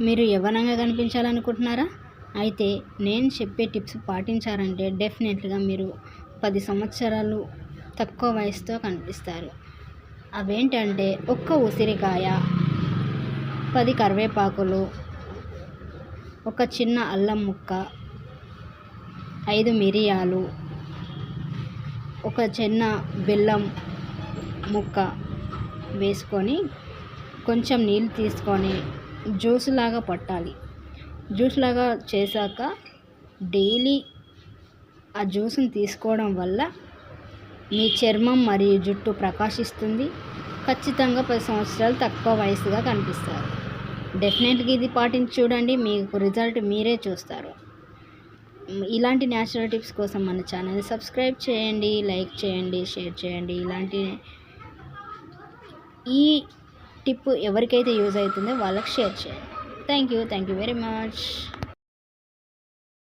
మీరు యవ్వనంగా కనిపించాలనుకుంటున్నారా? అయితే నేను చెప్పే టిప్స్ పాటించారంటే డెఫినెట్‌గా మీరు 10 సంవత్సరాలు తక్కువ వయసుతో కనిపిస్తారు. అవేంటంటే ఒక్క ఉసిరికాయ, 10 కరివేపాకులు, ఒక చిన్న అల్లం ముక్క, 5 మిరియాలు, ఒక చిన్న బెల్లం ముక్క వేసుకొని కొంచెం నీళ్ళు తీసుకొని జ్యూస్ లాగా పట్టాలి. జ్యూస్ లాగా చేశాక డైలీ ఆ జ్యూస్ని తీసుకోవడం వల్ల మీ చర్మం మరియు జుట్టు ప్రకాశిస్తుంది. ఖచ్చితంగా 10 సంవత్సరాలు తక్కువ వయసుగా కనిపిస్తారు. డెఫినెట్గా ఇది పాటించి చూడండి, మీకు రిజల్ట్ మీరే చూస్తారు. ఇలాంటి న్యాచురల్ టిప్స్ కోసం మన ఛానల్ని సబ్స్క్రైబ్ చేయండి, లైక్ చేయండి, షేర్ చేయండి. ఈ టిప్ ఎవరికైతే యూజ్ అవుతుందో వాళ్ళకి షేర్ చేయండి. Thank you very much.